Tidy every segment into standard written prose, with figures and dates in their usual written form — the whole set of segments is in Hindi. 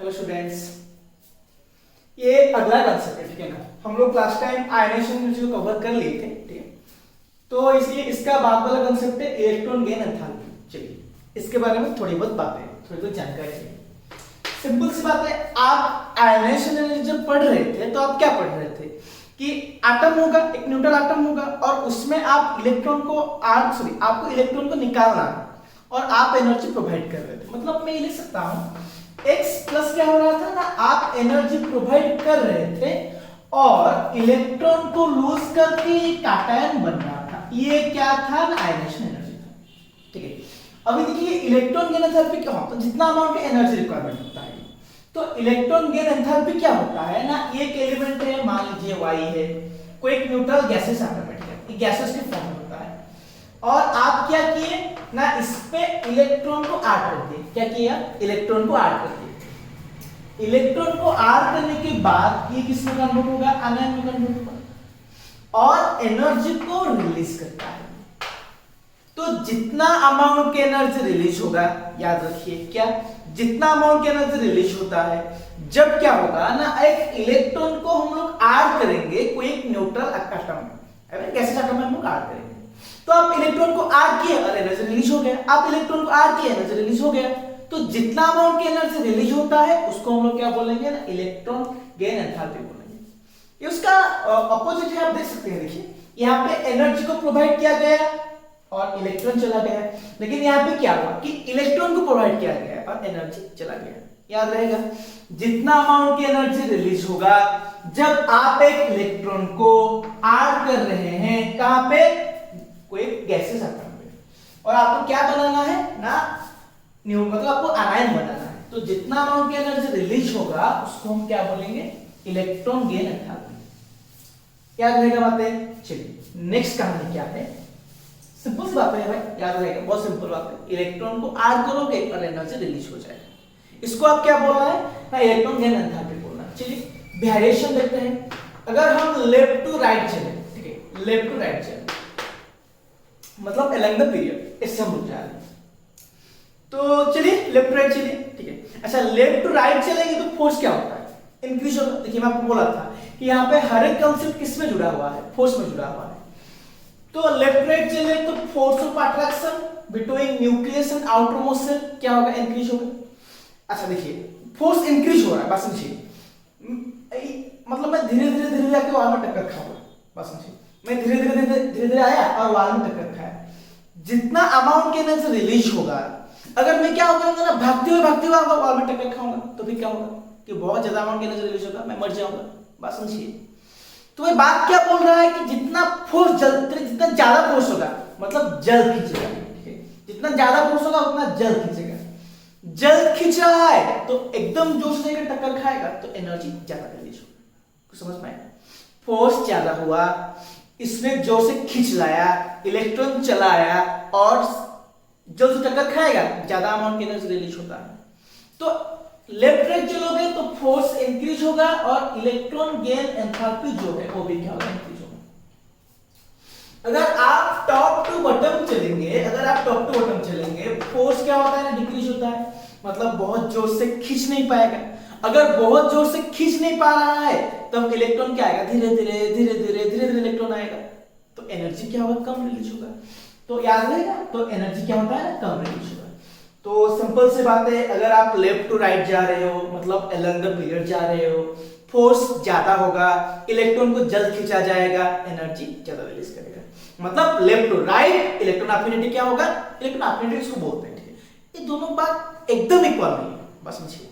हेलो स्टूडेंट्स, ये अगला कंसेप्ट है, ठीक है ना। हम लोग लास्ट टाइम आयनाइजेशन एनर्जी को कवर कर लिए थे, ठीक है। तो इसलिए इसका बाद वाला कंसेप्ट है इलेक्ट्रॉन गेन एंथैल्पी। चलिए इसके बारे में थोड़ी बहुत जानकारी चाहिए। सिंपल सी बात है, आप आयनाइजेशन एनर्जी जब पढ़ रहे थे तो आप क्या पढ़ रहे थे कि एटम होगा, एक न्यूट्रल एटम होगा और उसमें आप आपको इलेक्ट्रॉन को निकालना है और आप एनर्जी प्रोवाइड कर रहे थे। मतलब मैं ये लिख सकता हूं x प्लस क्या हो रहा था ना, आप एनर्जी प्रोवाइड कर रहे थे और इलेक्ट्रॉन को लूज करके कैटायन बन रहा था। ये क्या था ना, आयनाइजेशन एनर्जी था, ठीक है। अभी देखिए इलेक्ट्रॉन गेन एंथैल्पी क्या होता है, जितना अमाउंट का एनर्जी रिक्वायरमेंट होता है। तो इलेक्ट्रॉन गेन एंथैल्पी क्या होता है ना, एक एलिमेंट है, मान लीजिए y है, कोई एक न्यूट्रल गैसेस एटम है, गैसेस की फॉर्म में होता है और आप क्या किए ना, इस पे इलेक्ट्रॉन को ऐड कर दिए। क्या किया, इलेक्ट्रॉन को ऐड कर दिए। इलेक्ट्रॉन को ऐड करने के बाद ये किस में कन्वर्ट होगा, आयन में कन्वर्ट होगा और एनर्जी को रिलीज करता है। तो जितना अमाउंट की एनर्जी रिलीज होगा, याद रखिए क्या, जितना अमाउंट की एनर्जी रिलीज होता है, जब क्या होगा ना, एक इलेक्ट्रॉन को हम लोग ऐड करेंगे कोई एक न्यूट्रल एटम में, गैसेस एटम में हम लोग ऐड करेंगे। तो आप इलेक्ट्रॉन को ऐड किए और एनर्जी रिलीज हो गया, आप इलेक्ट्रॉन को ऐड किए, एनर्जी रिलीज हो गया। तो जितना अमाउंट की एनर्जी रिलीज होता है उसको हम लोग क्या बोलेंगे ना, इलेक्ट्रॉन गेन एंथैल्पी बोलेंगे। ये उसका अपोजिट है, आप देख सकते हैं। देखिए यहाँ पे एनर्जी को प्रोवाइड किया गया और इलेक्ट्रॉन चला गया, लेकिन यहाँ पे क्या हुआ कि इलेक्ट्रॉन को प्रोवाइड किया गया और एनर्जी चला गया। याद रहेगा, जितना अमाउंट की एनर्जी रिलीज होगा जब आप एक इलेक्ट्रॉन को ऐड कर रहे हैं, कहां पे, कोई गैसेस एटम पे, और आपको क्या बनाना है ना, मतलब आपको आयन बनाना है। तो जितना अमाउंट की एनर्जी रिलीज होगा उसको हम क्या बोलेंगे, इलेक्ट्रॉन गेन एंथैल्पी। याद रहेगा बातें। चलिए नेक्स्ट कहानी क्या है, सिंपल सी बात है भाई, याद रहेगा, बहुत सिंपल बात है। इलेक्ट्रॉन को ऐड करोगे और एनर्जी रिलीज हो जाएगा। इसको आप क्या बोलना है ना, इलेक्ट्रॉन गेन एंथैल्पी बोलना है। चलिए वेरिएशन देखते हैं। अगर हम लेफ्ट टू राइट चले, ठीक है, लेफ्ट टू राइट चले मतलब अलोंग द पीरियड, इससे हम रुक जा रहे हैं। तो चलिए लेफ्ट राइट चलिए, ठीक है। अच्छा, लेफ्ट टू राइट चलेंगे तो फोर्स क्या होता है, इंक्रीज होगा। देखिए मैं आपको बोला था कि यहाँ पे हर एक कंसेप्ट किस में जुड़ा हुआ है, फोर्स में जुड़ा हुआ है। तो लेफ्ट राइट चले तो force of attraction between nucleus and outermost shell क्या होगा, इंक्रीज होगा। अच्छा देखिए फोर्स इंक्रीज हो रहा है, बस समझिए, मतलब मैं धीरे धीरे आके वॉल में टक्कर खाऊंगा, बस समझिए, मैं धीरे धीरे आया और वॉल में टक्कर खाया। जितना अमाउंट की एनर्जी रिलीज होगा, अगर मैं क्या करूंगा ना, भागते हुए आऊंगा वॉल में टक्कर खाऊंगा, तो फिर क्या होगा कि बहुत ज्यादा अमाउंट की एनर्जी रिलीज होगा, मैं मर जाऊंगा, बस समझिए। तो ये बात क्या बोल रहा है कि जितना फोर्स जितना ज्यादा फोर्स होगा मतलब जल्द खींचेगा, जितना ज्यादा फोर्स होगा उतना जल्द खींचेगा। जल्द खींच रहा है तो एकदम जोर से टक्कर खाएगा तो एनर्जी ज्यादा रिलीज होगा। समझ में आया, फोर्स ज्यादा हुआ, इसने जोर से खींच लाया, इलेक्ट्रॉन चला आया और जल्द से टक्कर खाएगा, ज्यादा अमाउंट की एनर्जी रिलीज होता है। तो लेफ्ट राइट चलोगे तो फोर्स इंक्रीज होगा और इलेक्ट्रॉन गेन एंथैल्पी जो है वो भी क्या होगा, इंक्रीज होगा। अगर आप टॉप टू बॉटम चलेंगे, फोर्स क्या होता है ना, डिक्रीज होता है, मतलब बहुत जोर से खींच नहीं पाएगा। अगर बहुत जोर से खींच नहीं पा रहा है तब इलेक्ट्रॉन क्या आएगा, धीरे धीरे इलेक्ट्रॉन आएगा, तो एनर्जी क्या होगा, कम रिलीज होगा। तो याद रहेगा, तो एनर्जी क्या होता है ना, कम रिलीज होगा। तो सिंपल सी बात है, अगर आप लेफ्ट टू राइट जा रहे हो मतलब अलोंग द पीरियड जा रहे हो, फोर्स ज्यादा होगा, इलेक्ट्रॉन को जल्द खींचा जाएगा, एनर्जी ज्यादा रिलीज करेगा। मतलब left to right electron affinity क्या होगा, इलेक्ट्रॉन एफिनिटी इसको बोलते हैं, ठीक है। ये दोनों बात एकदम इक्वल नहीं है, बस समझिए,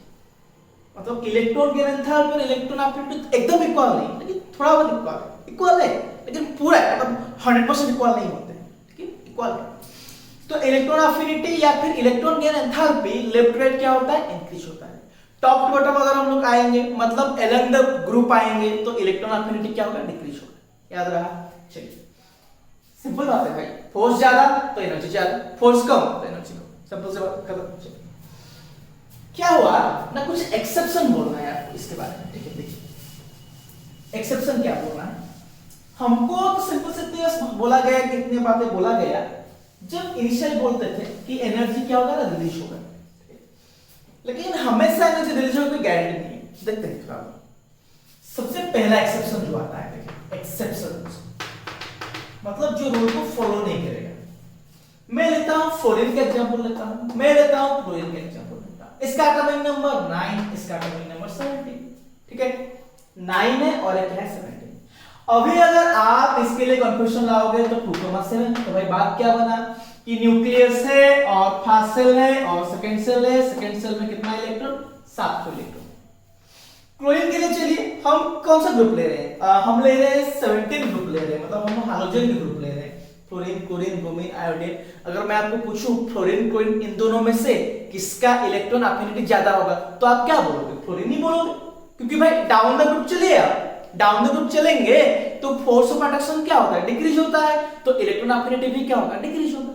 मतलब इलेक्ट्रॉन गेन एंथैल्पी और इलेक्ट्रॉन एफिनिटी एकदम इक्वल नहीं, लेकिन थोड़ा बहुत इक्वल है, लेकिन पूरा मतलब 100% इक्वल नहीं होते, ठीक है, इक्वल है। तो इलेक्ट्रॉन एफिनिटी या फिर electron gain enthalpy left right क्या होता है, इंक्रीज होता है। टॉप टू बॉटम अगर हम लोग आएंगे मतलब अलोंग द ग्रुप आएंगे तो इलेक्ट्रॉन एफिनिटी क्या होगा, डिक्रीज होगा। याद रहा, चलिए सिंपल बात है भाई, फोर्स ज्यादा तो एनर्जी ज्यादा, फोर्स कम तो एनर्जी कम, सिंपल से बात खत्म। क्या हुआ ना, कुछ एक्सेप्शन बोलना है आपको इसके बारे में, ठीक है। देखिए एक्सेप्शन क्या बोलना है, हमको तो सिंपल से बोला गया, कितनी बातें बोला गया, जब इनिशियल बोलते थे कि एनर्जी क्या होगा ना, रिलीज होगा, लेकिन हमेशा एनर्जी रिलीज होने की गारंटी नहीं है। देखते हैं थोड़ा। सबसे पहला एक्सेप्शन जो आता है, देखिए एक्सेप्शन मतलब जो रूल को फॉलो नहीं करेगा। मैं लेता हूं फ्लोरीन का एग्जांपल लेता हूं, मैं लेता हूं क्लोरीन का एग्जांपल लेता हूं। इसका एटॉमिक नंबर 9, इसका एटॉमिक नंबर 17, ठीक है 9 है और एक है 17। अभी अगर आप इसके लिए कंफ्यूजन लाओगे तो 2,7, तो भाई बात क्या बना कि न्यूक्लियस है और फर्स्ट सेल है और सेकंड सेल है। सेकंड सेल में कितना इलेक्ट्रॉन? 7 इलेक्ट्रॉन। क्लोरीन के लिए चलिए हम कौन सा ग्रुप ले रहे हैं? हम ले रहे हैं 17 ग्रुप ले रहे हैं, मतलब हम हाइड्रोजन के ग्रुप ले रहे हैं, फ्लोरीन, क्लोरीन, ब्रोमीन, आयोडीन। अगर मैं आपको पूछूं फ्लोरीन, क्लोरीन इन दोनों में से किसका इलेक्ट्रॉन एफिनिटी ज्यादा होगा, तो आप क्या बोलोगे? फ्लोरीन ही बोलोगे, क्योंकि भाई डाउन द ग्रुप चलिए आप, डाउन द ग्रुप चलेंगे तो फोर्स ऑफ अट्रैक्शन क्या होता है? डिक्रीज होता है, तो इलेक्ट्रॉन एफिनिटी भी क्या होगा? डिक्रीज होगा।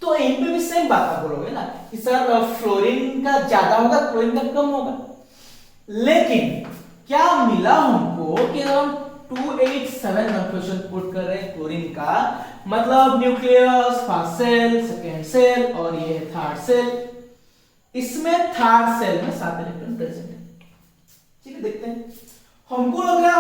तो यहीं पे भी सेम बात आप बोलोगे ना कि सर फ्लोरीन का ज्यादा होगा, क्लोरीन का कम होगा। लेकिन क्या मिला हमको कि हम 287 कंफ्यूजन पुट कर रहे हैं क्लोरीन का, मतलब nucleus, first shell, second shell और ये है थर्ड सेल। इसमें थर्ड सेल में 7 इलेक्ट्रॉन प्रेजेंट है। ठीक है, देखते हैं। हमको लग रहा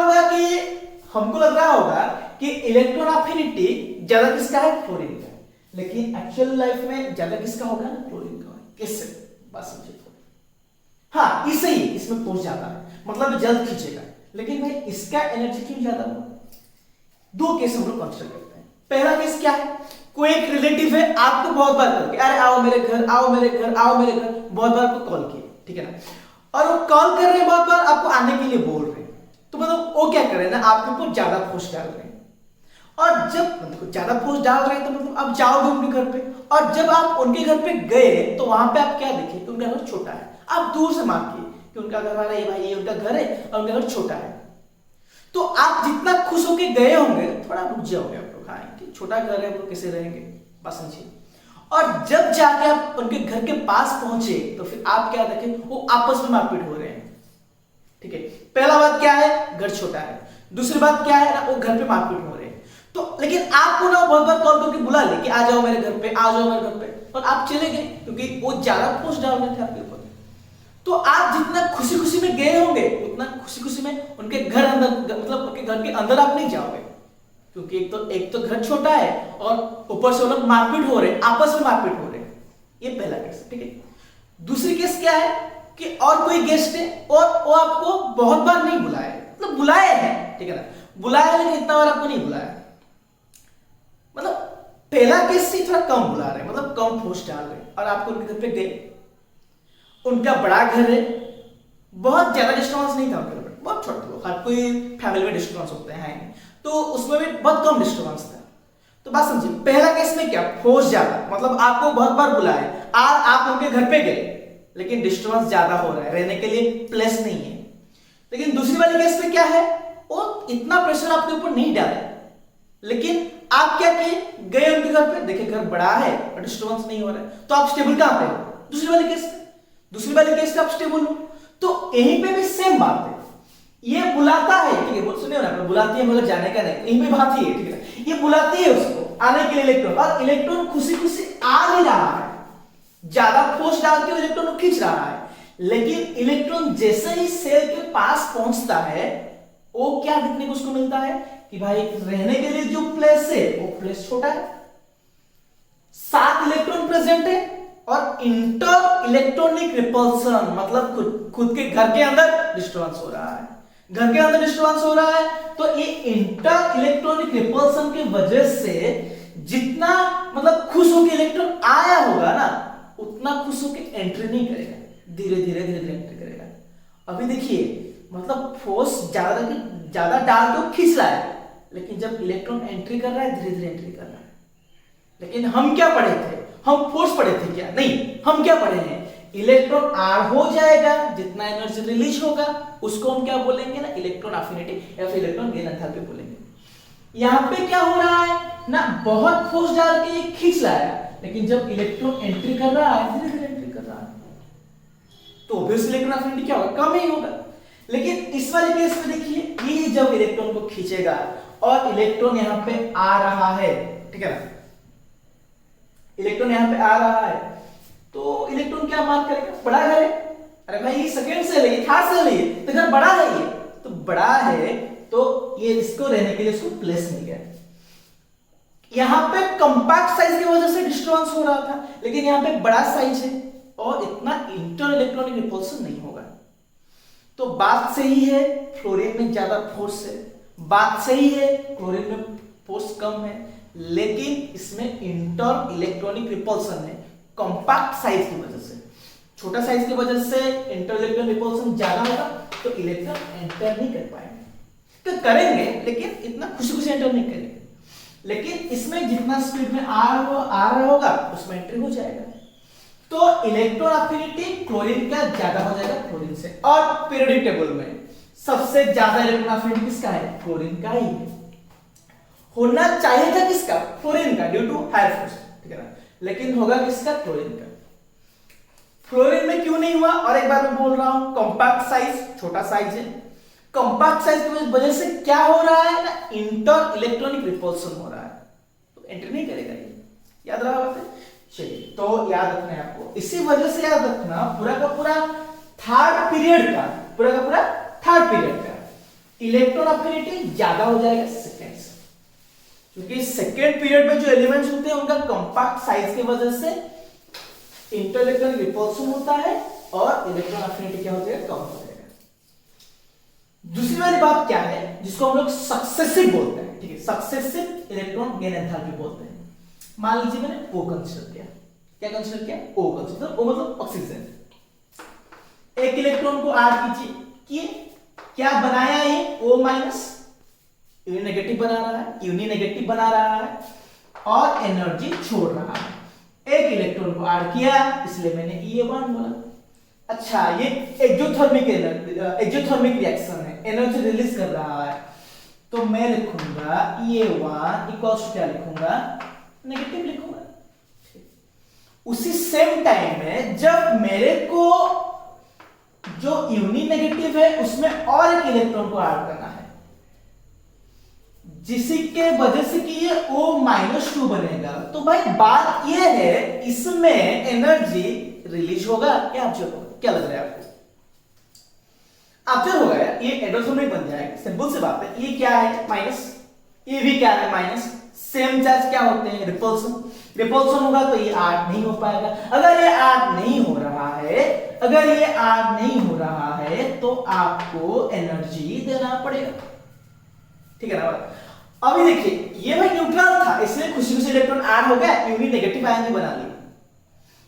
होगा कि इलेक्ट्रॉन एफिनिटी ज्यादा किसका है? फ्लोरीन का। लेकिन एक्चुअल लाइफ में ज्यादा किसका होगा? ना क्लोरीन का। कैसे? बस समझिए। हाँ इसे ही इसमें फोर्स ज्यादा है, मतलब जल्द खींचेगा। लेकिन भाई इसका एनर्जी क्यों ज्यादा होगा? दो केस हम लोग कंसीडर करते हैं। पहला केस क्या है? कोई एक रिलेटिव है, आपको बहुत बार करके अरे आओ मेरे घर, आओ मेरे घर, आओ मेरे घर, बहुत बार आपको कॉल किया, ठीक है ना, और वो कॉल कर रहे हैं, बहुत बार आपको आने के लिए बोल रहे हैं, तो मतलब वो क्या कर रहे हैं ना, आपके ऊपर ज्यादा फोर्स डाल रहे हैं। और जब मतलब ज्यादा फोर्स डाल रहे हैं तो मतलब आप जाओगे उनके घर पे, और जब आप उनके घर पे गए तो वहां पे आप क्या देखे कि उनका घर छोटा है। आप दूर से मार्क किए कि उनका घर वाला ये भाई ये उनका घर है और उनका घर छोटा है। तो आप जितना खुश होके गए होंगे थोड़ा रुक जाओगे आप लोग, हाँ छोटा घर है वो कैसे रहेंगे, बस समझिए। और जब जाके आप उनके घर के पास पहुंचे तो फिर आप क्या देखें, वो आपस में मारपीट हो रहे हैं। ठीक है, पहला बात क्या है? घर छोटा है। दूसरी बात क्या है ना, वो घर पे मारपीट हो रहे हैं। तो लेकिन आपको ना बहुत बार कॉल करके बुला ले कि आ जाओ मेरे घर पे, आ जाओ मेरे घर पे, और आप चले गए क्योंकि वो ज्यादा फोर्स डाल रहे थे आपके ऊपर। तो आप जितना खुशी खुशी में गए होंगे उतना खुशी खुशी में उनके घर अंदर, मतलब उनके घर के अंदर आप नहीं जाओगे, क्योंकि एक तो घर छोटा है और ऊपर से वो लोग मारपीट हो रहे हैं, आपस में मारपीट हो रहे हैं। ये पहला केस, ठीक है। दूसरी केस क्या है कि और कोई गेस्ट है और वो आपको बहुत बार नहीं बुलाए, मतलब बुलाए हैं, ठीक है ना, बुलाया लेकिन इतना बार आपको नहीं बुलाया। मतलब पहला केस से थोड़ा कम बुला रहे हैं, मतलब कम फोर्स डाल रहे हैं, और आपको उनके घर पे गए, उनका बड़ा घर है, बहुत ज्यादा डिस्टर्बेंस नहीं था उनके घर पे, बहुत छोटा, हर कोई फैमिली में डिस्टर्बेंस होते हैं, तो उसमें भी बहुत कम डिस्टर्बेंस था। तो बात समझिए, पहला केस में क्या फोर्स ज्यादा, मतलब आपको बहुत बार बुलाए और आप उनके घर पे गए लेकिन डिस्टर्बेंस ज्यादा हो रहा है, रहने के लिए प्लेस नहीं है। लेकिन दूसरी वाली केस में क्या है, वो इतना प्रेशर आपके ऊपर नहीं डाला, लेकिन आप क्या किए, गए उनके घर पे, देखे घर बड़ा है और डिस्टर्बेंस नहीं हो रहा है, तो आप स्टेबल कहां पे हो? दूसरी वाली केस पे आप स्टेबल हो। तो यहीं पे भी सेम बात है, ये बुलाता है, ठीक है, बोल सुनिए ना, बुलाती है मगर जाने का नहीं, यहीं पे बात ही है, ठीक है, ये बुलाती है उसको आने के लिए इलेक्ट्रॉन, और इलेक्ट्रॉन खुशी खुशी आ नहीं रहा है, ज्यादा फोर्स डाल के इलेक्ट्रॉन को खींच रहा है, लेकिन इलेक्ट्रॉन जैसे ही सेल के पास पहुंचता है वो क्या देखने को उसको मिलता है कि भाई रहने के लिए जो प्लेस है वो प्लेस छोटा है, 7 इलेक्ट्रॉन प्रेजेंट है, और इंटर इलेक्ट्रॉनिक रिपल्सन, मतलब खुद के घर के अंदर डिस्टर्बेंस हो रहा है, घर के अंदर डिस्टर्बेंस हो रहा है। तो ये इंटर इलेक्ट्रॉनिक रिपल्सन की वजह से जितना मतलब खुश होकर इलेक्ट्रॉन आया होगा ना, उतना खुश होकर एंट्री नहीं करेगा, धीरे धीरे एंट्री करेगा। अभी देखिए, मतलब फोर्स ज्यादा डाल के खींच रहा है, लेकिन जब इलेक्ट्रॉन एंट्री कर रहा है धीरे धीरे एंट्री कर रहा है। लेकिन हम क्या पढ़े थे, हम फोर्स पढ़े थे क्या? नहीं, हम क्या पढ़े हैं, इलेक्ट्रॉन आर हो जाएगा, जितना एनर्जी रिलीज होगा उसको हम क्या बोलेंगे ना, इलेक्ट्रॉन एफिनिटी या फिर इलेक्ट्रॉन गेन एंथैल्पी बोलेंगे। यहां पे क्या हो रहा है ना, बहुत फोर्स डाल के ये खींच रहा है, लेकिन जब इलेक्ट्रॉन एंट्री कर रहा है धीरे धीरे एंट्री कर रहा है, तो ऑब्वियसली इलेक्ट्रॉन एफिनिटी क्या होगा, कम ही होगा। लेकिन इस वाले केस में देखिए, ये जब इलेक्ट्रॉन को खींचेगा और इलेक्ट्रॉन यहां पे आ रहा है, ठीक है ना, इलेक्ट्रॉन यहां पे आ रहा है, तो इलेक्ट्रॉन क्या मार्क करेगा, बड़ा घर है, अरे भाई ये सेकंड सेल है, ये थर्ड सेल है, तो अगर बड़ा है ये, तो बड़ा है तो ये इसको रहने के लिए इसको प्लेस मिल गया। यहां पे कंपैक्ट साइज की वजह से डिस्टर्बेंस हो रहा था, लेकिन यहां पे बड़ा साइज है और इतना इंटर इलेक्ट्रॉनिक रिपल्शन नहीं होगा। तो बात सही है, फ्लोरीन में ज्यादा फोर्स है, बात सही है, क्लोरीन में फोर्स कम है, लेकिन इसमें इंटर इलेक्ट्रॉनिक रिपल्शन है कंपैक्ट साइज की वजह से। छोटा साइज की वजह से इंटर इलेक्ट्रॉन रिपल्शन ज्यादा होगा, तो इलेक्ट्रॉन एंटर नहीं कर पाएंगे, तो करेंगे लेकिन इतना खुशी खुशी एंटर नहीं करेंगे। लेकिन इसमें जितना स्पीड में आ रहा होगा उसमें एंट्री हो जाएगा। तो इलेक्ट्रॉन अफिनिटी क्लोरीन का ज्यादा हो जाएगा फ्लोरीन से। और पीरियोडिक टेबल में सबसे ज्यादा इलेक्ट्रॉन अफिनिटी किसका है? फ्लोरीन का ही है। होना चाहिए था किसका? फ्लोरीन का, ड्यू टू हायर फोर्स, ठीक है ना, लेकिन होगा किसका? क्लोरीन का। फ्लोरीन में क्यों नहीं हुआ? और एक बार मैं बोल रहा हूं, कंपैक्ट साइज, छोटा साइज है, कंपैक्ट साइज की वजह से क्या हो रहा है ना, इंटर इलेक्ट्रॉनिक रिपल्शन हो रहा है, तो एंट्री नहीं करेगा ये, याद रहा बात है। चलिए, तो याद रखना है आपको, इसी वजह से याद रखना पूरा का पूरा थर्ड पीरियड का, पूरा का पूरा थर्ड पीरियड का इलेक्ट्रॉन अफिनिटी ज्यादा हो जाएगा सेकेंड से, क्योंकि सेकेंड पीरियड में जो एलिमेंट्स होते हैं उनका कंपैक्ट साइज की वजह से इंटर इलेक्ट्रॉनिक रिपल्शन होता है और इलेक्ट्रॉन अफिनिटी क्या हो जाएगा? कम हो जाएगा। दूसरी वाली बात क्या है, जिसको हम लोग सक्सेसिव बोलते हैं, ठीक है, सक्सेसिव इलेक्ट्रॉन गेन एंथैल्पी बोलते हैं। मान लीजिए मैंने O कंसीडर किया, क्या कंसीडर किया? O कंसीडर, O मतलब ऑक्सीजन। एक इलेक्ट्रॉन को ऐड कीजिए, किए, क्या बनाया ये? O माइनस, यूनि नेगेटिव बना रहा है, यूनि नेगेटिव बना रहा है और एनर्जी छोड़ रहा है। एक इलेक्ट्रॉन को ऐड किया, इसलिए मैंने E1 बोला। अच्छा, ये एक्सोथर्मिक रिएक्शन है, एनर्जी रिलीज कर रहा है, तो मैं लिखूंगा E1 इक्वल्स टू क्या लिखूंगा? नेगेटिव लिखूंगा। उसी सेम टाइम में जब मेरे को जो यूनि नेगेटिव है उसमें और एक इलेक्ट्रॉन को ऐड करना है, जिसी के वजह से कि ये O-2 बनेगा, तो भाई बात ये है इसमें एनर्जी रिलीज होगा या ऑब्जर्व होगा? क्या लग रहा है आपको? ऑब्जर्व होगा, ये एंडोथर्मिक बन जाएगा, सिंपल सी बात है। ये क्या है? माइनस, ये भी क्या है? माइनस। सेम चार्ज क्या होते हैं? रिपल्सन। रिपल्सन होगा तो ये ऐड नहीं हो पाएगा। अगर ये ऐड नहीं हो रहा है, अगर ये ऐड नहीं हो रहा है तो आपको एनर्जी देना पड़ेगा, ठीक है ना। अभी देखिए, ये भाई न्यूट्रल था, इसलिए खुशी खुशी इलेक्ट्रॉन ऐड हो गया, यूनि नेगेटिव आयन भी बना लिया,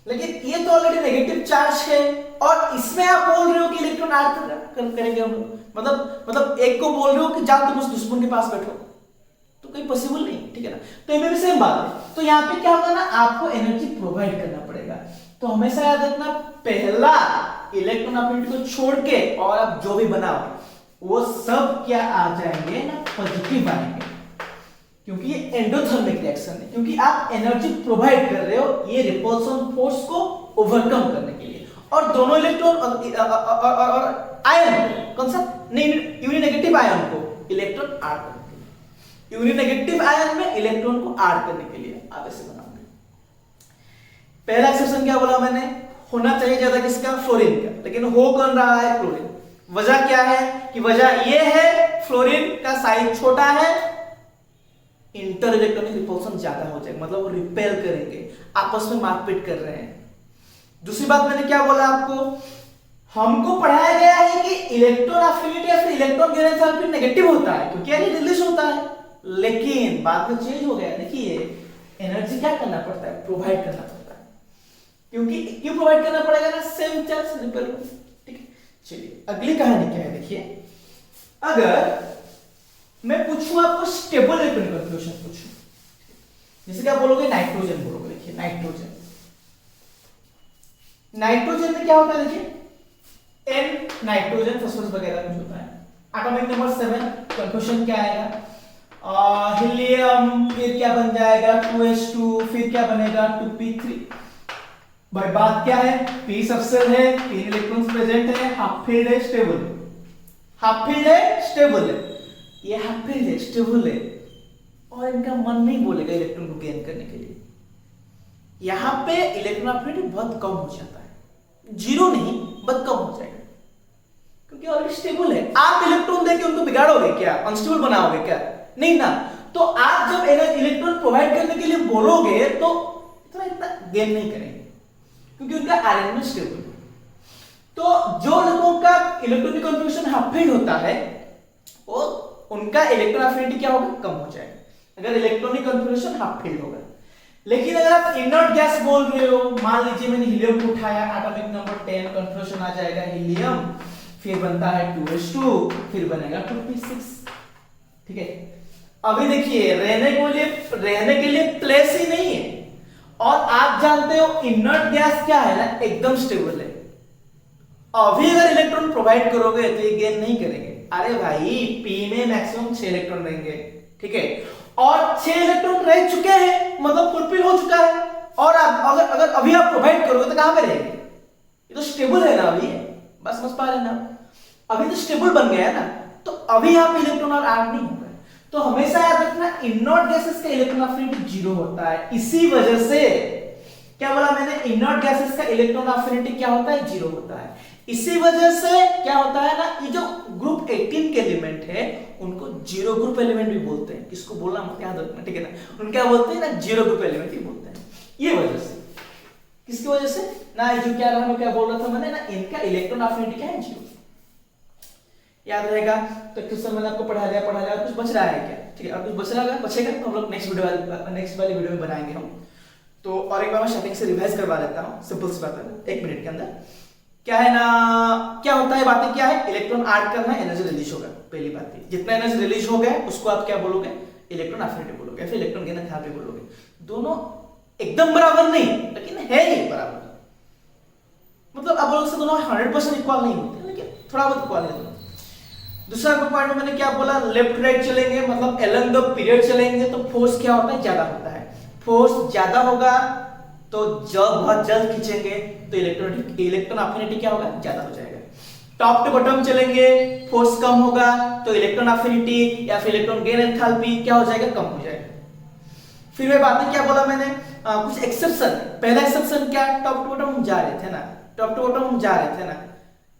लेकिन ये तो ऑलरेडी नेगेटिव चार्ज है और इसमें आप बोल रहे हो कि इलेक्ट्रॉन ऐड करेंगे हम लोग, मतलब एक को बोल रहे हो कि जाओ तुम उस दुश्मन के पास बैठो, तो कोई पॉसिबल नहीं, ठीक है ना। तो ये भी सेम बात है। तो यहाँ पे क्या होगा ना, आपको एनर्जी प्रोवाइड करना पड़ेगा। तो हमेशा याद रखना, पहला इलेक्ट्रॉन अफिनिटी को छोड़ के और आप जो भी बनाओ वो सब क्या आ जाएंगे ना, पॉजिटिव आएंगे, क्योंकि ये एंडोथर्मिक रिएक्शन है, क्योंकि आप एनर्जी प्रोवाइड कर रहे हो ये रिपल्सन फोर्स को ओवरकम करने के लिए। और दोनों इलेक्ट्रॉन और आयन, कौन सा? यूनि नेगेटिव आयन को इलेक्ट्रॉन ऐड करने के लिए, यूनि नेगेटिव आयन में इलेक्ट्रॉन को ऐड करने के लिए आप ऐसे बनाओगे। पहला एक्सेप्शन क्या बोला मैंने? होना चाहिए ज्यादा किसका? फ्लोरीन का, लेकिन हो कौन रहा है? क्लोरीन। वजह क्या है? कि वजह ये है फ्लोरीन का साइज छोटा है, इंटर इलेक्ट्रॉनिक रिपल्सन ज्यादा हो जाएगा, मतलब वो रिपेल करेंगे, आपस में मारपीट कर रहे हैं। दूसरी बात मैंने क्या बोला आपको? हमको पढ़ाया गया है कि इलेक्ट्रॉन अफिनिटी या फिर इलेक्ट्रॉन गेन एंथैल्पी नेगेटिव होता है क्योंकि ये रिलीज होता है, लेकिन बात में चेंज हो गया। देखिए, एनर्जी क्या करना पड़ता है? प्रोवाइड करना पड़ता है, क्योंकि क्यों प्रोवाइड करना पड़ेगा ना? सेम चार्ज रिपेल, ठीक है। चलिए, अगली कहानी क्या है? देखिए, अगर मैं पूछूं आपको स्टेबल इलेक्ट्रॉनिक कन्फिग्रेशन पूछूं, जैसे कि आप बोलोगे नाइट्रोजन, बोलोगे, देखिए नाइट्रोजन, नाइट्रोजन में क्या होता है? देखिए, N नाइट्रोजन फॉस्फोरस वगैरह कुछ होता है, एटॉमिक नंबर 7, कन्फिग्रेशन क्या आएगा? हीलियम, फिर क्या बन जाएगा? 2s2, फिर क्या बनेगा? 2p3। भाई बात क्या है? p सबसेल है, 3 इलेक्ट्रॉन्स प्रेजेंट है, हाफ फील्ड है, स्टेबल है, हाफ फील्ड है, स्टेबल है, ये हाफ फील्ड है, स्टेबल है, और इनका मन नहीं बोलेगा इलेक्ट्रॉन को गेन करने के लिए। यहां पे इलेक्ट्रॉन अफिनिटी बहुत कम हो जाता है, जीरो नहीं, बट कम हो जाएगा क्योंकि ऑलरेडी स्टेबल है। आप इलेक्ट्रॉन देके उनको बिगाड़ोगे क्या, अनस्टेबल बनाओगे क्या? नहीं ना। तो आप जब इलेक्ट्रॉन प्रोवाइड करने के लिए बोलोगे तो इतना गेन नहीं करेंगे क्योंकि उनका अरेंजमेंट स्टेबल है। तो जो लोगों का इलेक्ट्रॉनिक कॉन्फ़िगरेशन हाफ फील्ड होता है वो उनका इलेक्ट्रॉन अफिनिटी क्या होगा, कम हो जाएगा अगर इलेक्ट्रॉनिक कॉन्फ़िगरेशन हाफ फील्ड होगा। लेकिन अगर आप इनर्ट गैस बोल रहे हो, मान लीजिए मैंने हीलियम को उठाया, एटॉमिक नंबर 10 कॉन्फ़िगरेशन आ जाएगा हीलियम, फिर बनता है 2s2, फिर बनेगा 2p6, ठीक है। अभी देखिए रहने के लिए प्लेस ही नहीं है, और आप जानते हो इनर्ट गैस क्या है ना, एकदम स्टेबल है। अभी अगर इलेक्ट्रॉन प्रोवाइड करोगे तो ये गेन नहीं करेंगे। अरे भाई पी में मैक्सिमम 6 इलेक्ट्रॉन रहेंगे, ठीक है, और 6 इलेक्ट्रॉन रह चुके हैं, मतलब फुलफिल हो चुका है। और आप अगर अभी आप प्रोवाइड करोगे तो कहां पे रहेंगे? ये तो स्टेबल है ना अभी, बस समझ पा रहे ना, अभी तो स्टेबल बन गया है ना, तो अभी आप इलेक्ट्रॉन और ऐड नहीं होगा। तो हमेशा याद रखना इनर्ट गैसेस का इलेक्ट्रॉन अफिनिटी 0 होता है। इसी वजह से क्या बोला मैंने, इनर्ट गैसेस का इलेक्ट्रॉन अफिनिटी क्या होता है, 0 होता है। इसी वजह से क्या होता है ना, ये जो ग्रुप 18 के एलिमेंट है उनको जीरो ग्रुप एलिमेंट भी बोलते हैं। किसको बोलना मत याद रखना, ठीक है ना, उनको क्या बोलते हैं ना, जीरो ग्रुप एलिमेंट ही बोलते हैं। ये वजह से, किसकी वजह से ना, जो क्या रहा, मैं क्या बोल रहा था मैंने ना, इनका इलेक्ट्रॉन अफिनिटी क्या है, 0। याद रहेगा। तो क्वेश्चन मैंने आपको पढ़ा दिया, कुछ बच रहा है क्या, ठीक है, और कुछ बचेगा तो हम लोग नेक्स्ट वाली वीडियो में बनाएंगे हम। तो और एक बार मैं स्टार्टिंग से रिवाइज करवा देता हूँ, सिंपल सी बात है, 1 मिनट के अंदर। क्या है ना, क्या होता है, बातें क्या है, इलेक्ट्रॉन ऐड करना है, एनर्जी रिलीज होगा। पहली बात है, जितना एनर्जी रिलीज हो गया उसको आप क्या बोलोगे, इलेक्ट्रॉन अफिनिटी बोलोगे, फिर इलेक्ट्रॉन गेन एंथैल्पी बोलोगे। दोनों एकदम बराबर नहीं, लेकिन है ही बराबर। मतलब आप बोलोगे दोनों 100% इक्वल नहीं होते, लेकिन थोड़ा बहुत इक्वल है दोनों। दूसरा पॉइंट में मैंने क्या बोला, लेफ्ट राइट चलेंगे, मतलब अलोंग द पीरियड चलेंगे तो फोर्स क्या होता है, ज्यादा होता है। फोर्स ज्यादा होगा तो जब बहुत जल्द खींचेंगे तो इलेक्ट्रॉन अफिनिटी क्या होगा, ज्यादा हो जाएगा। टॉप टू बॉटम चलेंगे, फोर्स कम होगा तो इलेक्ट्रॉन अफिनिटी या फिर इलेक्ट्रॉन गेन एंथैल्पी क्या हो जाएगा, कम हो जाएगा। फिर मैं बातें क्या बोला मैंने, कुछ एक्सेप्शन। पहला एक्सेप्शन क्या, टॉप टू बॉटम हम जा रहे थे ना,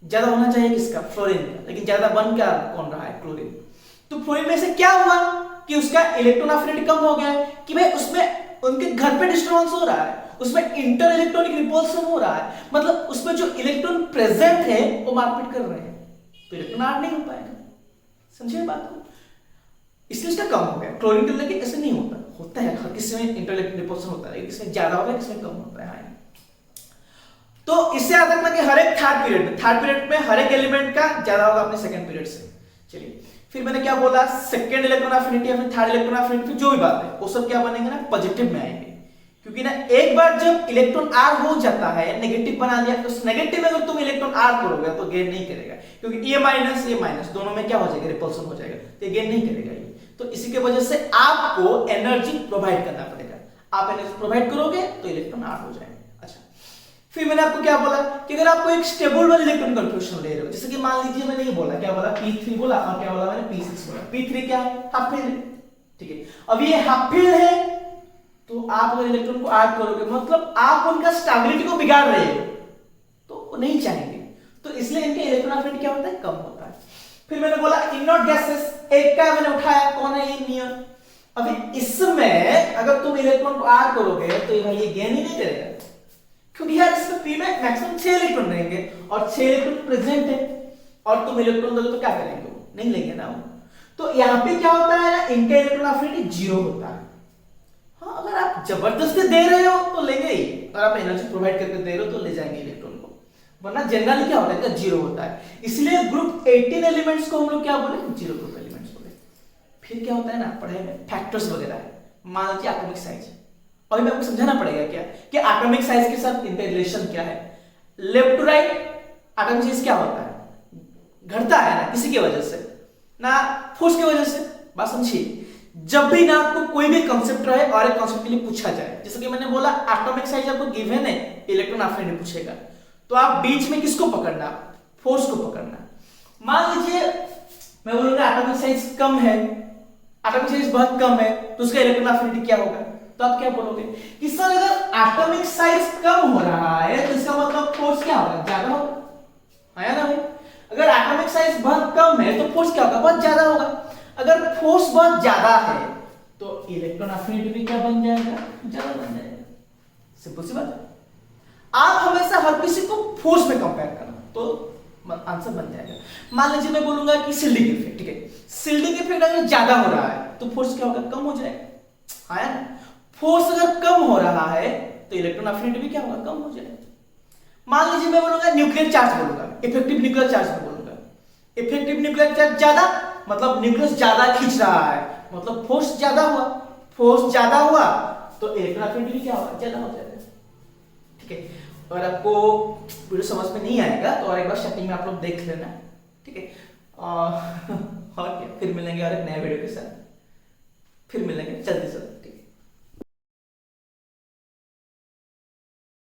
ज्यादा होना चाहिए किसका, फ्लोरीन का, लेकिन ज्यादा बन क्या कौन रहा है, क्लोरीन। तो फ्लोरीन में से क्या हुआ कि उसका इलेक्ट्रॉन अफिनिटी कम हो गया कि भाई उसमें उनके घर पे डिस्टर्बेंस हो रहा है, उसमें इंटर इलेक्ट्रॉनिक रिपल्सन हो रहा है, मतलब उसमें जो इलेक्ट्रॉन प्रेजेंट है वो मारपीट कर रहे हैं, तो इलेक्ट्रॉन ऐड नहीं हो पाएगा। समझिए बात को, इसलिए इसका कम हो गया। क्लोरीन के लेकिन ऐसे नहीं होता है, हर किसी में इंटर इलेक्ट्रॉनिक रिपल्सन होता है, किसी ज्यादा होता है, किसी कम होता है। तो इससे याद रखना कि हर एक थर्ड पीरियड में हर एक एलिमेंट का ज्यादा होगा अपने सेकंड पीरियड से। चलिए फिर मैंने क्या बोला, सेकंड इलेक्ट्रॉन अफिनिटी या फिर थर्ड इलेक्ट्रॉन अफिनिटी, जो भी बात है वो सब क्या बनेंगे ना, पॉजिटिव में आएंगे। क्योंकि ना एक बार जब इलेक्ट्रॉन आर हो जाता है, नेगेटिव बना दिया, तो उस नेगेटिव में अगर तुम इलेक्ट्रॉन आर करोगे तो गेन नहीं करेगा, क्योंकि ये माइनस दोनों में क्या हो जाएगा, रिपल्सन हो जाएगा, तो ये गेन नहीं करेगा ये। तो इसी की वजह से आपको एनर्जी प्रोवाइड करना पड़ेगा। आप एनर्जी प्रोवाइड करोगे तो इलेक्ट्रॉन आर हो जाएगा। फिर मैंने आपको क्या बोला कि अगर आपको एक स्टेबल वाला इलेक्ट्रॉन कन्फिगरेशन ले रहे हो, जैसे कि मान लीजिए मैंने ये बोला, क्या बोला, p3 बोला, और क्या बोला मैंने, p6 बोला। p3 क्या है, हाफ फील्ड, ठीक है। अब ये हाफ फील्ड है तो आप अगर इलेक्ट्रॉन को ऐड करोगे मतलब आप उनका स्टेबिलिटी को बिगाड़ रहे हो, तो वो नहीं चाहेंगे, तो इसलिए इनके इलेक्ट्रॉन अफिनिटी क्या होता है, कम होता है। फिर मैंने बोला इनर्ट गैसेस, एक का मैंने उठाया, कौन है, ये नियन। अभी इसमें अगर तुम इलेक्ट्रॉन को ऐड करोगे तो ये भाई ये गेन ही नहीं करेगा, क्योंकि यार इसमें p में मैक्सिमम 6 इलेक्ट्रॉन रहेंगे और 6 इलेक्ट्रॉन प्रेजेंट है, और तुम इलेक्ट्रॉन दोगे तो क्या करेंगे, वो नहीं लेंगे ना वो। तो यहाँ पे क्या होता है ना, इनका इलेक्ट्रॉन अफिनिटी 0 होता है। हाँ, अगर आप जबरदस्ती दे रहे हो तो लेंगे ही, अगर आप एनर्जी प्रोवाइड करके दे रहे हो तो ले जाएंगे इलेक्ट्रॉन को, वरना जनरली क्या होता है, 0 होता है। इसलिए ग्रुप 18 एलिमेंट्स को हम लोग क्या बोले, 0 ग्रुप एलिमेंट्स बोले। फिर क्या होता है ना, पढ़ाई में फैक्टर्स वगैरह है, मान लीजिए एटॉमिक साइज, अभी मैं आपको समझाना पड़ेगा क्या कि एटॉमिक साइज के साथ इनका रिलेशन क्या है। Left to right atomic size क्या होता है, घटता है ना, किसी की वजह से ना, फोर्स की वजह से। बात समझिए, जब भी ना आपको कोई भी कांसेप्ट रहे और एक कांसेप्ट के लिए पूछा जाए, जैसे कि मैंने बोला एटॉमिक साइज आपको गिवन है, इलेक्ट्रॉन अफिनिटी पूछेगा, तो आप बीच में किसको पकड़ना, फोर्स को पकड़ना। मान लीजिए मैं बोलूंगा एटॉमिक साइज कम है, एटॉमिक साइज बहुत कम है, तो उसका इलेक्ट्रॉन अफिनिटी क्या होगा, तो आप क्या बोलोगे कि सर अगर एटॉमिक साइज कम हो रहा है तो इसका मतलब फोर्स क्या होगा, ज्यादा होगा। फोर्स क्या होगा, बहुत ज्यादा होगा। अगर फोर्स बहुत ज्यादा है तो इलेक्ट्रॉन अफिनिटी भी क्या बन जाएगा, ज्यादा बन जाएगा। सिंपल सी बात है। आप हमेशा हर किसी को फोर्स में कंपेयर करना तो आंसर बन जाएगा। मान लीजिए मैं बोलूंगा कि शिल्डिंग इफेक्ट, ठीक है, शिल्डिंग इफेक्ट अगर ज्यादा हो रहा है तो फोर्स क्या होगा, कम हो जाएगा। हाँ ना, फोर्स अगर कम हो रहा है तो इलेक्ट्रॉन अफिनिटी भी क्या होगा, कम हो जाएगा। मान लीजिए मैं बोलूंगा न्यूक्लियर चार्ज बोलूंगा, इफेक्टिव न्यूक्लियर चार्ज बोलूंगा। इफेक्टिव न्यूक्लियर चार्ज ज्यादा मतलब न्यूक्लियस ज्यादा खींच रहा है, मतलब फोर्स ज्यादा हुआ। फोर्स ज्यादा हुआ तो इलेक्ट्रॉन अफिनिटी भी क्या होगा, ज्यादा हो जाएगा। ठीक है, और आपको वीडियो समझ में नहीं आएगा तो और एक बार सेटिंग में आप लोग देख लेना। ठीक है, और क्या, फिर मिलेंगे और एक नए वीडियो के साथ, फिर मिलेंगे जल्दी से।